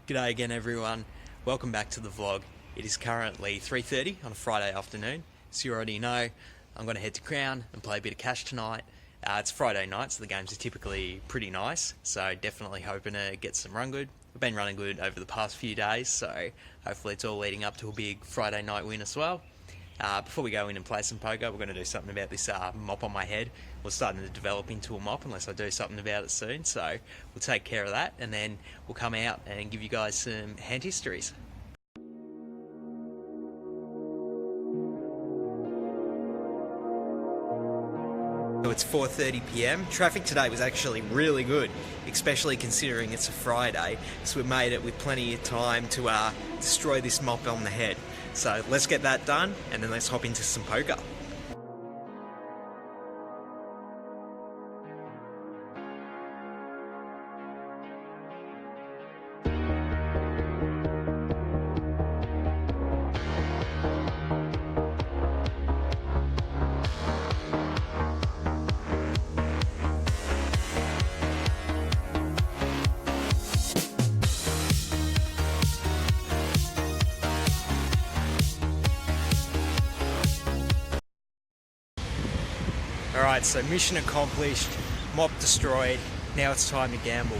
G'day again everyone, welcome back to the vlog. It is currently 3:30 on a Friday afternoon, so you already know I'm going to head to Crown and play a bit of cash tonight. It's Friday night, so the games are typically pretty nice, so definitely hoping to get some run good. We've been running good over the past few days, so hopefully it's all leading up to a big Friday night win as well. Before we go in and play some poker, we're going to do something about this mop on my head. We're starting to develop into a mop unless I do something about it soon, so we'll take care of that and then we'll come out and give you guys some hand histories. So it's 4:30 PM. Traffic today was actually really good, especially considering it's a Friday, so we made it with plenty of time to destroy this mop on the head. So let's get that done and then let's hop into some poker. Alright, so mission accomplished, mop destroyed, now it's time to gamble.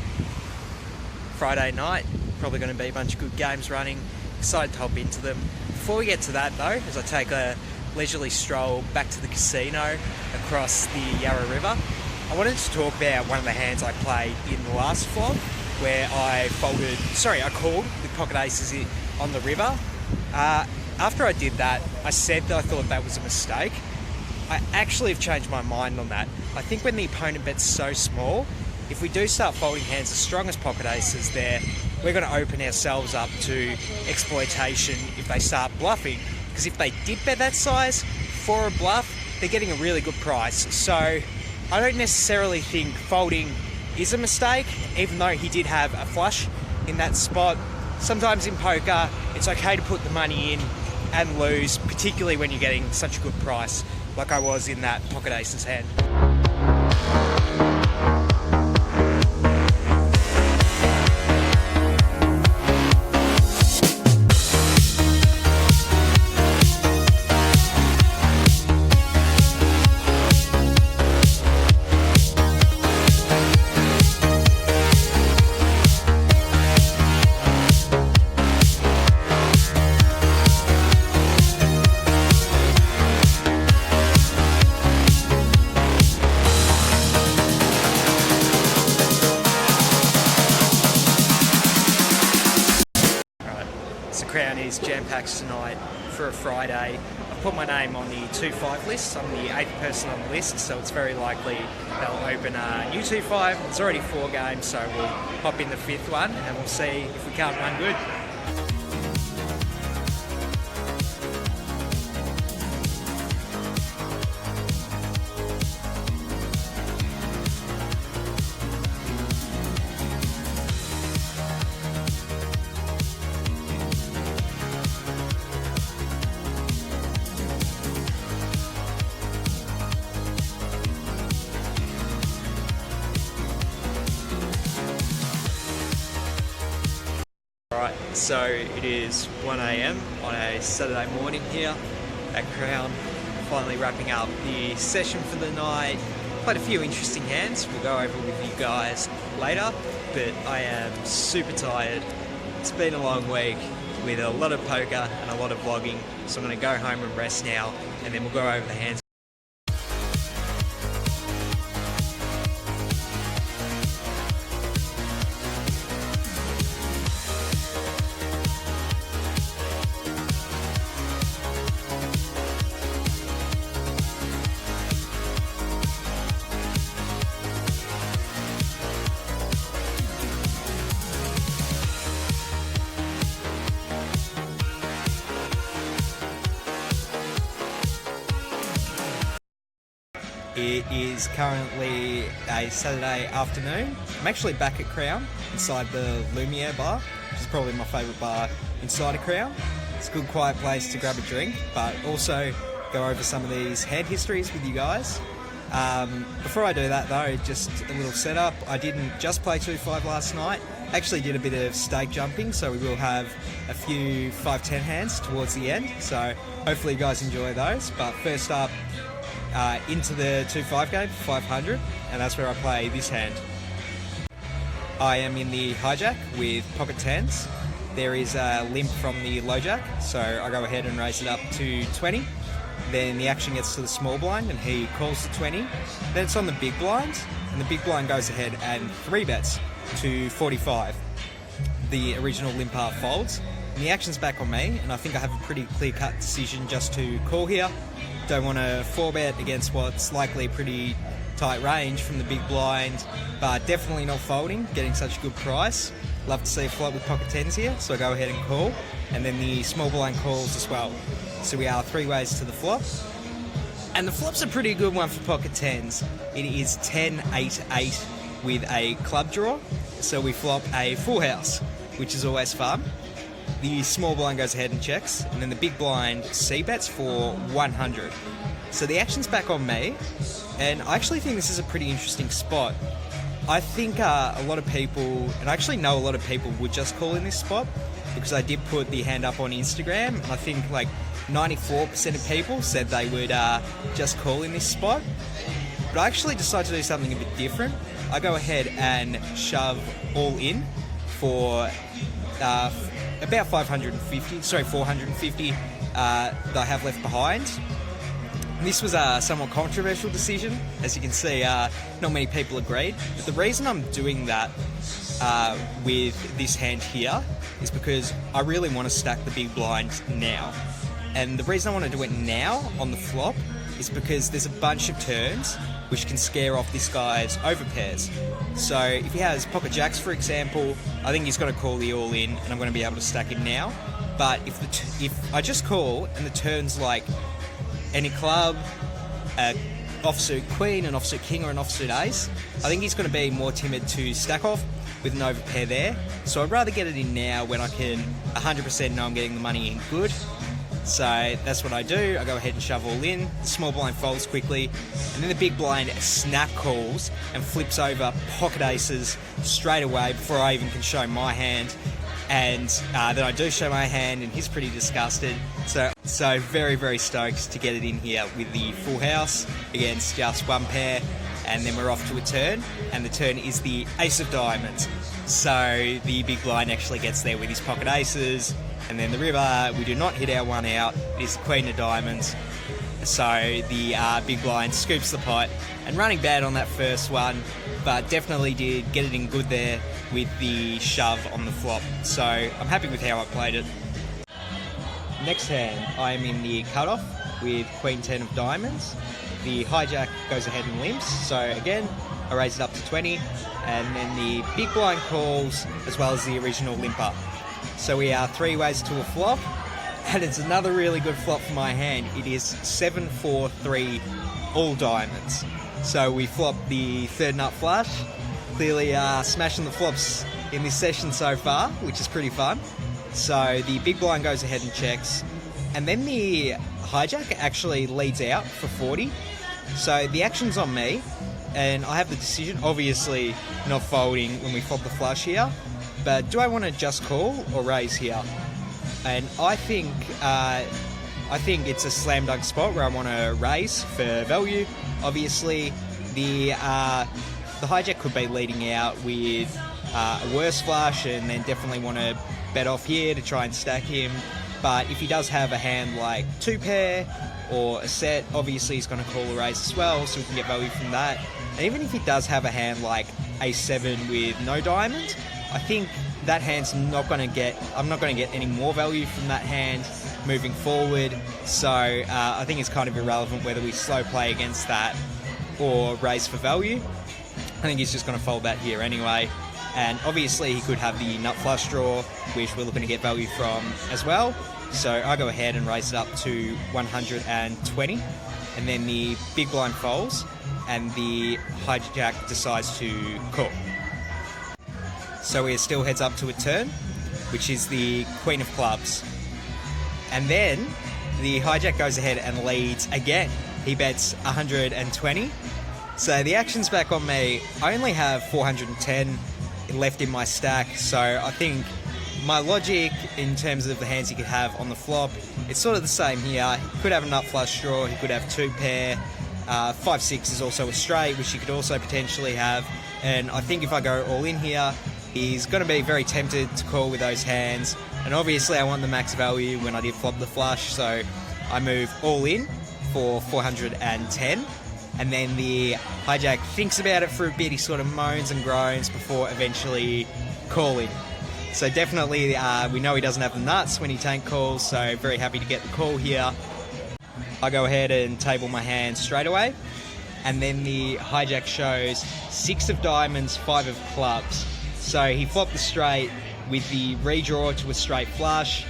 Friday night, probably going to be a bunch of good games running, excited to hop into them. Before we get to that though, as I take a leisurely stroll back to the casino across the Yarra River, I wanted to talk about one of the hands I played in the last vlog, where I called with pocket aces on the river. After I did that, I said that I thought that was a mistake. I actually have changed my mind on that. I think when the opponent bets so small, if we do start folding hands as strong as pocket aces there, we're going to open ourselves up to exploitation if they start bluffing. Because if they did bet that size for a bluff, they're getting a really good price. So I don't necessarily think folding is a mistake, even though he did have a flush in that spot. Sometimes in poker, it's okay to put the money in and lose, particularly when you're getting such a good price, like I was in that pocket aces hand. Crown is jam-packed tonight for a Friday. I've put my name on the 2-5 list. I'm the 8th person on the list, so it's very likely they'll open a new 2-5. There's already 4 games, so we'll hop in the 5th one and we'll see if we can't run good. Alright, so it is 1 AM on a Saturday morning here at Crown. Finally wrapping up the session for the night. Quite a few interesting hands we'll go over with you guys later, but I am super tired. It's been a long week with a lot of poker and a lot of vlogging, so I'm going to go home and rest now and then we'll go over the hands. It is currently a Saturday afternoon. I'm actually back at Crown, inside the Lumiere bar, which is probably my favourite bar inside of Crown. It's a good quiet place to grab a drink, but also go over some of these hand histories with you guys. Before I do that though, just a little setup. I didn't just play 2-5 last night. Actually did a bit of stake jumping, so we will have a few 5-10 hands towards the end, so hopefully you guys enjoy those. But first up, into the 2-5 game for 500, and that's where I play this hand. I am in the hijack with pocket 10s. There is a limp from the low jack, so I go ahead and raise it up to 20. Then the action gets to the small blind and he calls to 20. Then it's on the big blind, and the big blind goes ahead and 3-bets to 45. The original limper folds, and the action's back on me, and I think I have a pretty clear-cut decision just to call here. Don't want to 4-bet against what's likely a pretty tight range from the big blind, but definitely not folding, getting such a good price. Love to see a flop with pocket 10s here, so I go ahead and call, and then the small blind calls as well. So we are 3 ways to the flop, and the flop's a pretty good one for pocket 10s. It is 10-8-8 with a club draw, so we flop a full house, which is always fun. The small blind goes ahead and checks, and then the big blind c-bets for 100. So the action's back on me, and I actually think this is a pretty interesting spot. I think a lot of people, and I actually know a lot of people, would just call in this spot, because I did put the hand up on Instagram, and I think like 94% of people said they would just call in this spot. But I actually decided to do something a bit different. I go ahead and shove all in for about 450 that I have left behind. This was a somewhat controversial decision. As you can see, not many people agreed. But the reason I'm doing that with this hand here is because I really want to stack the big blind now. And the reason I want to do it now on the flop is because there's a bunch of turns which can scare off this guy's overpairs. So if he has pocket jacks, for example, I think he's going to call the all in, and I'm going to be able to stack him now. But if I just call and the turn's like any club, offsuit queen, an offsuit king, or an offsuit ace, I think he's going to be more timid to stack off with an overpair there. So I'd rather get it in now when I can 100% know I'm getting the money in good. So that's what I do. I go ahead and shove all in. The small blind folds quickly, and then the big blind snap calls and flips over pocket aces straight away before I even can show my hand. And then I do show my hand, and he's pretty disgusted. So very, very stoked to get it in here with the full house against just one pair. And then we're off to a turn, and the turn is the ace of diamonds. So the big blind actually gets there with his pocket aces, and then the river, we do not hit our one out. It is the queen of diamonds. So the big blind scoops the pot, and running bad on that first one, but definitely did get it in good there with the shove on the flop. So I'm happy with how I played it. Next hand, I am in the cutoff with queen 10 of diamonds. The hijack goes ahead and limps, so again, I raise it up to 20, and then the big blind calls, as well as the original limper. So we are 3 ways to a flop, and it's another really good flop for my hand. It is 7-4-3 all diamonds. So we flop the third nut flush, clearly smashing the flops in this session so far, which is pretty fun. So the big blind goes ahead and checks, and then the hijack actually leads out for 40. So the action's on me, and I have the decision, obviously not folding when we flop the flush here, but do I want to just call or raise here? And I think it's a slam dunk spot where I want to raise for value. Obviously, the hijack could be leading out with a worse flush, and then definitely want to bet off here to try and stack him. But if he does have a hand like 2-pair or a set, obviously he's going to call a raise as well, so we can get value from that. And even if he does have a hand like a7 with no diamond, I think that hand's not going to get, I'm not going to get any more value from that hand moving forward. So I think it's kind of irrelevant whether we slow play against that or raise for value. I think he's just going to fold that here anyway. And obviously he could have the nut flush draw, which we're looking to get value from as well. So I go ahead and raise it up to 120, and then the big blind folds, and the hijack decides to call. So we're still heads up to a turn, which is the queen of clubs. And then the hijack goes ahead and leads again. He bets 120. So the action's back on me. I only have 410. left in my stack. So I think my logic in terms of the hands he could have on the flop, it's sort of the same here. He could have a nut flush draw, he could have 2 pair, 5-6 is also a straight, which he could also potentially have. And I think if I go all in here, he's going to be very tempted to call with those hands. And obviously I want the max value when I did flop the flush, so I move all in for 410. And then the hijack thinks about it for a bit, he sort of moans and groans before eventually calling. So definitely we know he doesn't have the nuts when he tank calls, so very happy to get the call here. I go ahead and table my hand straight away, and then the hijack shows 6 of diamonds, 5 of clubs. So he flopped the straight with the redraw to a straight flush,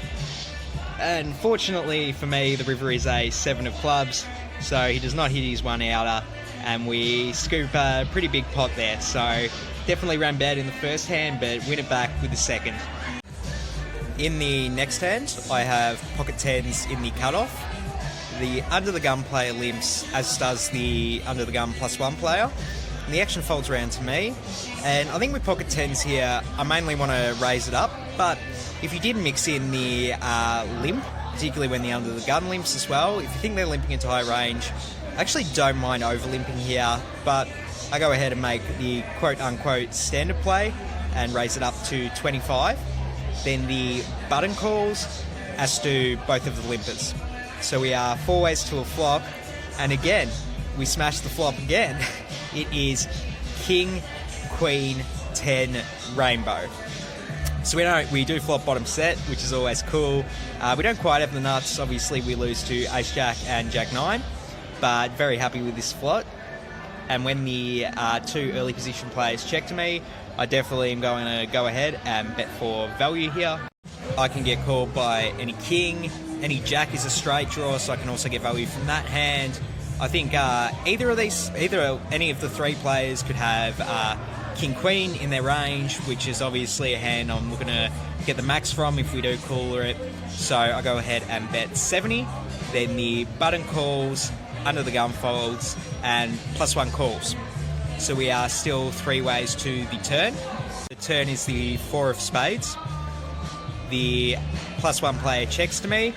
and fortunately for me the river is a 7 of clubs, so he does not hit his 1-outer, and we scoop a pretty big pot there. So definitely ran bad in the first hand, but win it back with the second. In the next hand, I have pocket 10s in the cutoff. The under the gun player limps, as does the under the gun +1 player. And the action folds around to me. And I think with pocket 10s here, I mainly want to raise it up. But if you did mix in the limp, particularly when the under the gun limps as well, if you think they're limping into high range, I actually don't mind over limping here, but I go ahead and make the quote-unquote standard play and raise it up to 25. Then the button calls, as do both of the limpers. So we are 4 ways to a flop, and again, we smash the flop again. It is King, Queen, 10, Rainbow. So we do flop bottom set, which is always cool. We don't quite have the nuts, obviously we lose to Ace-Jack and Jack-9, but very happy with this flop. And when the 2 early position players check to me, I definitely am going to go ahead and bet for value here. I can get called by any king, any jack is a straight draw, so I can also get value from that hand. I think any of the 3 players could have king queen in their range, which is obviously a hand I'm looking to get the max from if we do cooler it. So I go ahead and bet 70. Then the button calls, under the gun folds, and +1 calls. So we are still 3 ways to the turn. The turn is the 4 of spades. The +1 player checks to me.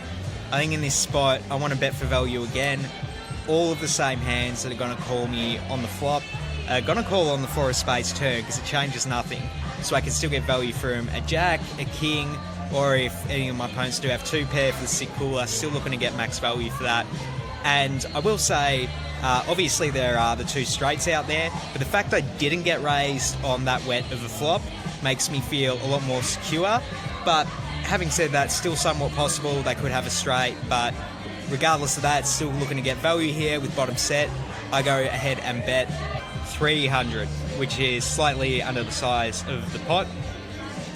I think in this spot I want to bet for value again. All of the same hands that are going to call me on the flop are going to call on the 4 of spades turn, because it changes nothing. So I can still get value from a jack, a king, or if any of my opponents do have 2 pair for the sick cooler, still looking to get max value for that. And I will say, obviously there are the 2 straights out there, but the fact I didn't get raised on that wet of a flop makes me feel a lot more secure. But having said that, still somewhat possible they could have a straight, but regardless of that, still looking to get value here with bottom set. I go ahead and bet 300, which is slightly under the size of the pot.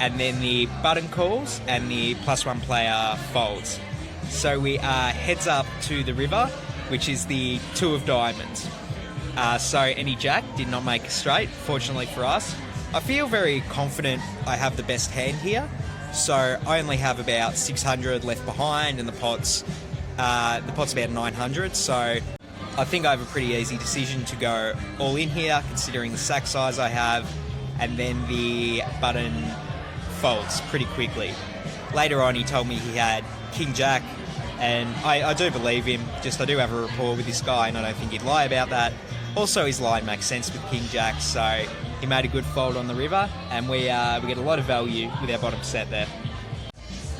And then the button calls and the +1 player folds. So we are heads up to the river, which is the 2 of diamonds. So any jack did not make a straight, fortunately for us. I feel very confident I have the best hand here. So I only have about 600 left behind, and the pot's about 900. So I think I have a pretty easy decision to go all in here, considering the sack size I have, and then the button folds pretty quickly. Later on, he told me he had King Jack, and I do believe him. Just I do have a rapport with this guy, and I don't think he'd lie about that. Also, his line makes sense with King Jack, so he made a good fold on the river, and we get a lot of value with our bottom set there.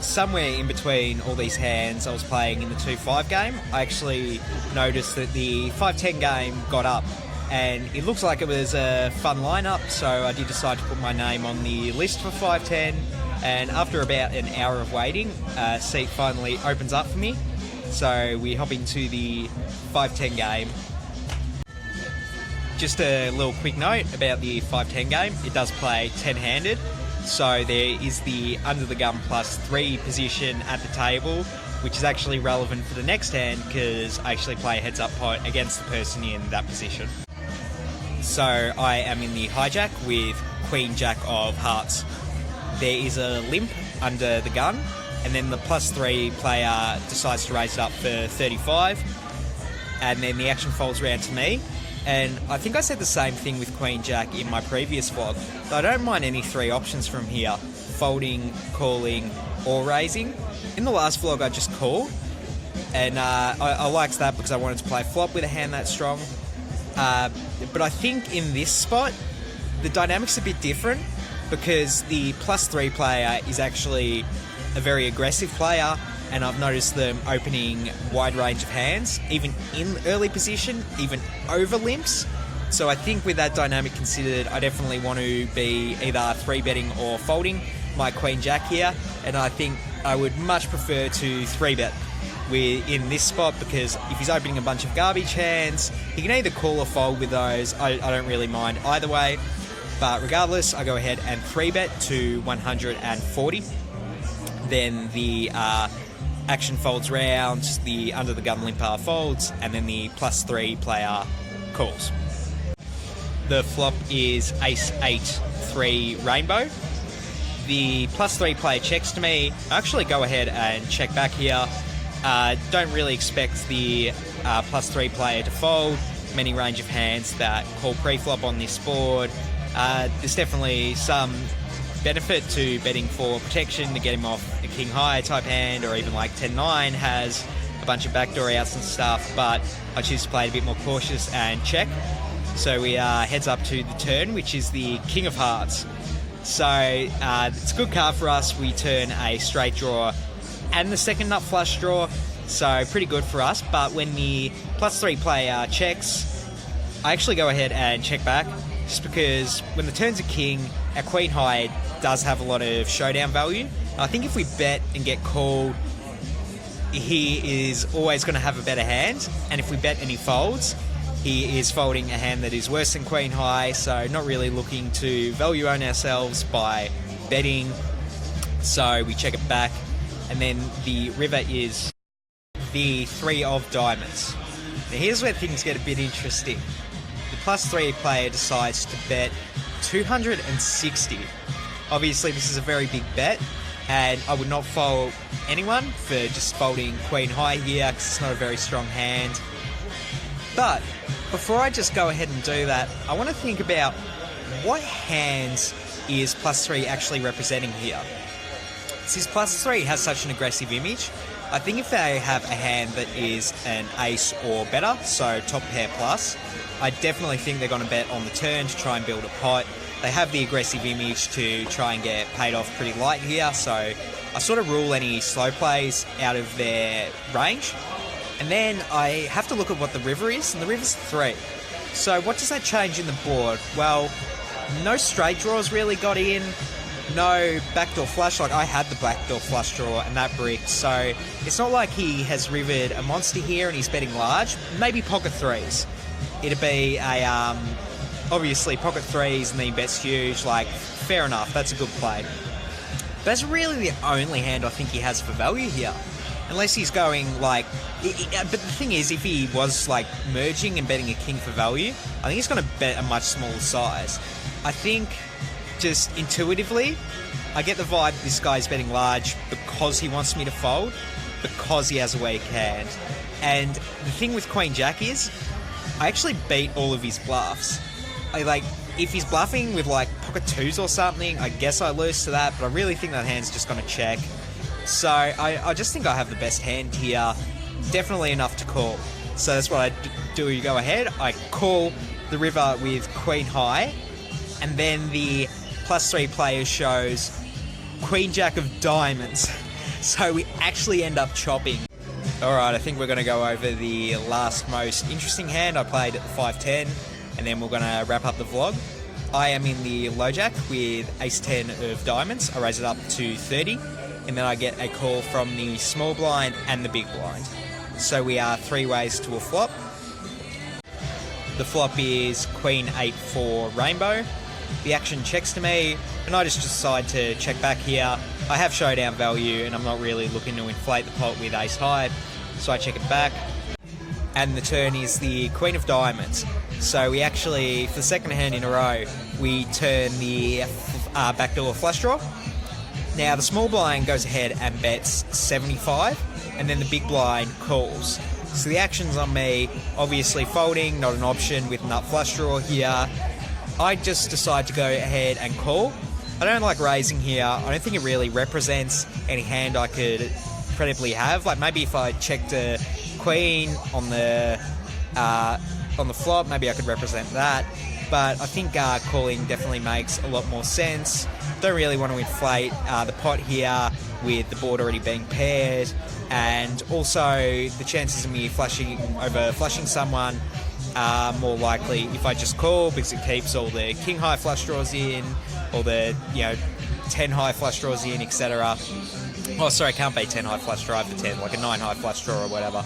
Somewhere in between all these hands I was playing in the 2-5 game, I actually noticed that the 5-10 game got up, and it looks like it was a fun lineup, so I did decide to put my name on the list for 5-10, and after about an hour of waiting, a seat finally opens up for me. So we hop into the 5-10 game. Just a little quick note about the 5-10 game, it does play 10-handed. So there is the under the gun +3 position at the table, which is actually relevant for the next hand because I actually play a heads up pot against the person in that position. So I am in the hijack with Queen Jack of hearts. There is a limp under the gun, and then the +3 player decides to raise it up for 35, and then the action folds around to me. And I think I said the same thing with Queen Jack in my previous vlog. I don't mind any three options from here: folding, calling, or raising. In the last vlog I just called, and I liked that because I wanted to play flop with a hand that strong. But I think in this spot, the dynamic's a bit different because the +3 player is actually a very aggressive player, and I've noticed them opening wide range of hands, even in early position, even over limps. So I think with that dynamic considered, I definitely want to be either 3-betting or folding my Queen Jack here, and I think I would much prefer to 3-bet in this spot, because if he's opening a bunch of garbage hands, he can either call or fold with those. I don't really mind either way, but regardless, I go ahead and 3-bet to 140. Then the action folds round, the under the gun limper folds, and then the +3 player calls. The flop is Ace-8-3 Rainbow. The +3 player checks to me. I actually go ahead and check back here. Don't really expect the +3 player to fold. Many range of hands that call pre-flop on this board. There's definitely some benefit to betting for protection to get him off a king high type hand, or even like 10-9 has a bunch of backdoor outs and stuff, but I choose to play it a bit more cautious and check. So we heads up to the turn, which is the King of Hearts. So it's a good card for us. We turn a straight draw and the second nut flush draw, so pretty good for us. But when the +3 player checks, I actually go ahead and check back, just because when the turn's a king, our queen high does have a lot of showdown value. I think if we bet and get called, he is always going to have a better hand, and if we bet and he folds, he is folding a hand that is worse than queen high, so not really looking to value own ourselves by betting. So we check it back, and then the river is the 3 of diamonds. Now here's where things get a bit interesting. The +3 player decides to bet 260. Obviously this is a very big bet, and I would not fold anyone for just folding queen high here, because it's not a very strong hand. But before I just go ahead and do that, I want to think about what hands is +3 actually representing here. Since +3 has such an aggressive image, I think if they have a hand that is an ace or better, so top pair plus, I definitely think they're going to bet on the turn to try and build a pot. They have the aggressive image to try and get paid off pretty light here, so I sort of rule any slow plays out of their range. And then I have to look at what the river is, and the river's 3. So what does that change in the board? Well, no straight draws really got in, no backdoor flush. Like I had the backdoor flush draw and that bricked, so it's not like he has rivered a monster here and he's betting large. Maybe pocket 3s. It'd be a obviously pocket 3s and then he bets huge. Like, fair enough, that's a good play. But that's really the only hand I think he has for value here. Unless he's going like... But the thing is, if he was like merging and betting a king for value, I think he's going to bet a much smaller size. I think just intuitively, I get the vibe this guy's betting large because he wants me to fold, because he has a weak hand. And the thing with Queen Jack is, I actually beat all of his bluffs. If he's bluffing with like pocket 2s or something, I guess I lose to that, but I really think that hand's just going to check. So I just think I have the best hand here, definitely enough to call. So that's what I do. You go ahead, I call the river with queen high, and then the +3 player shows Queen Jack of diamonds. So we actually end up chopping. Alright, I think we're going to go over the last most interesting hand I played at the 5-10, and then we're going to wrap up the vlog. I am in the low jack with ace-10 of diamonds. I raise it up to 30, and then I get a call from the small blind and the big blind. So we are 3 ways to a flop. The flop is Queen 8-4 Rainbow. The action checks to me, and I just decide to check back here. I have showdown value, and I'm not really looking to inflate the pot with ace high, so I check it back. And the turn is the Queen of Diamonds. So we actually, for the second hand in a row, we turn the backdoor flush draw. Now the small blind goes ahead and bets 75, and then the big blind calls. So the action's on me. Obviously folding, not an option with nut flush draw here. I just decide to go ahead and call. I don't like raising here. I don't think it really represents any hand I could credibly have. Like maybe if I checked a queen on the flop, maybe I could represent that. But I think calling definitely makes a lot more sense. Don't really want to inflate the pot here with the board already being paired, and also the chances of me flushing someone are more likely if I just call, because it keeps all the king high flush draws in, all the 10 high flush draws in, etc. Oh, sorry, can't be 10 high flush draw for 10, like a 9 high flush draw or whatever.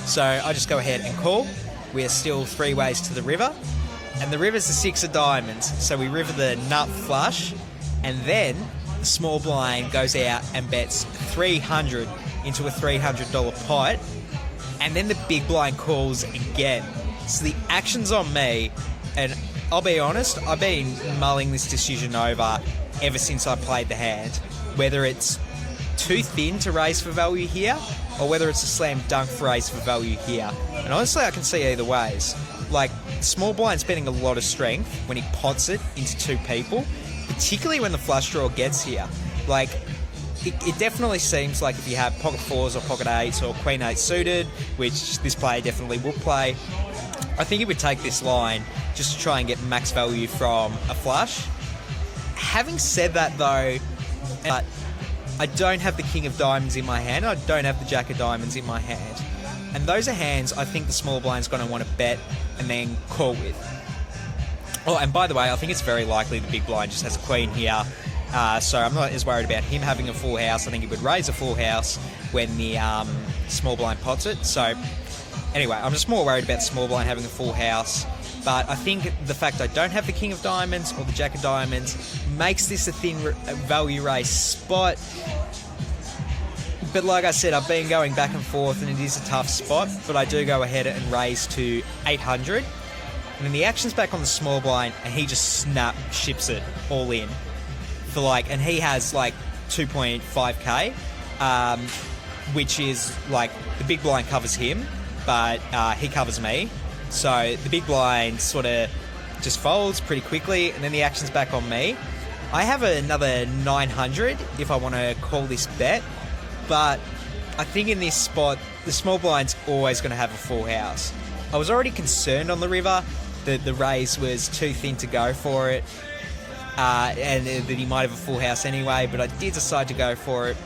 So I just go ahead and call. We're still 3 ways to the river, and the river's the 6 of diamonds, so we river the nut flush, and then the small blind goes out and bets 300 into a $300 pot, and then the big blind calls again. So the action's on me, and I'll be honest, I've been mulling this decision over ever since I played the hand, whether it's too thin to raise for value here, or whether it's a slam dunk for raise for value here. And honestly, I can see either ways. Like, small blind's spending a lot of strength when he pots it into 2 people, particularly when the flush draw gets here. Like, it definitely seems like if you have pocket 4s or pocket 8s or queen 8 suited, which this player definitely will play, I think he would take this line just to try and get max value from a flush. Having said that though, I don't have the king of diamonds in my hand, I don't have the jack of diamonds in my hand. And those are hands I think the small blind's going to want to bet and then call with. Oh, and by the way, I think it's very likely the big blind just has a queen here. So I'm not as worried about him having a full house. I think he would raise a full house when the small blind pots it. So anyway, I'm just more worried about the small blind having a full house. But I think the fact I don't have the king of diamonds or the jack of diamonds makes this a thin value race spot. But like I said, I've been going back and forth and it is a tough spot, but I do go ahead and raise to 800. And then the action's back on the small blind and he just ships it all in. And he has like 2.5k, which is like the big blind covers him, but he covers me. So the big blind sort of just folds pretty quickly, and then the action's back on me. I have another 900 if I want to call this bet, but I think in this spot, the small blind's always going to have a full house. I was already concerned on the river that the raise was too thin to go for it, and that he might have a full house anyway, but I did decide to go for it.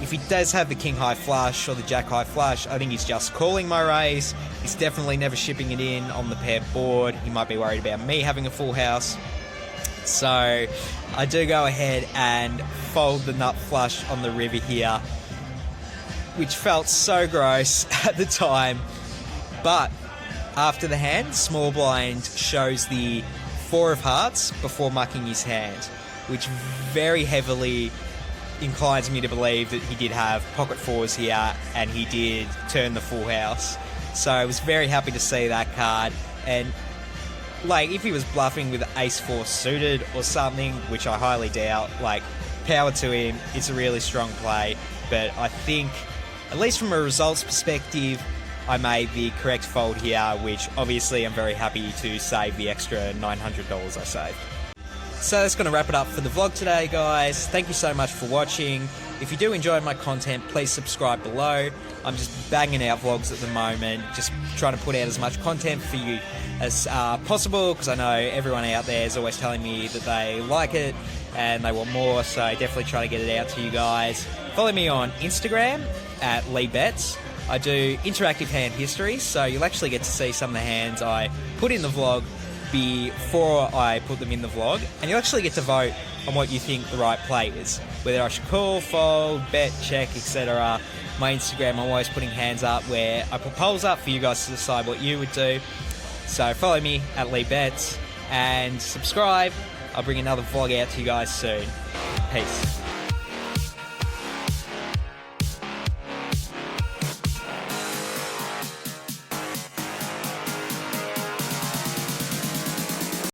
If he does have the king high flush or the jack high flush, I think he's just calling my raise. He's definitely never shipping it in on the paired board. He might be worried about me having a full house. So I do go ahead and fold the nut flush on the river here, which felt so gross at the time. But after the hand, small blind shows the 4 of hearts before mucking his hand, which very heavily inclines me to believe that he did have pocket 4s here and he did turn the full house. So I was very happy to see that card. And like, if he was bluffing with ace 4 suited or something, which I highly doubt, like, power to him, it's a really strong play. But I think, at least from a results perspective, I made the correct fold here, which obviously I'm very happy to save the extra $900 I saved. So that's going to wrap it up for the vlog today, guys. Thank you so much for watching. If you do enjoy my content, please subscribe below. I'm just banging out vlogs at the moment, just trying to put out as much content for you as possible, because I know everyone out there is always telling me that they like it and they want more, so definitely try to get it out to you guys. Follow me on Instagram at Lee Betts. I do interactive hand history, so you'll actually get to see some of the hands I put in the vlog before I put them in the vlog, and you'll actually get to vote on what you think the right play is, whether I should call, fold, bet, check, etc. My Instagram, I'm always putting hands up where I put polls up for you guys to decide what you would do. So follow me at Lee Betts and subscribe. I'll bring another vlog out to you guys soon. Peace.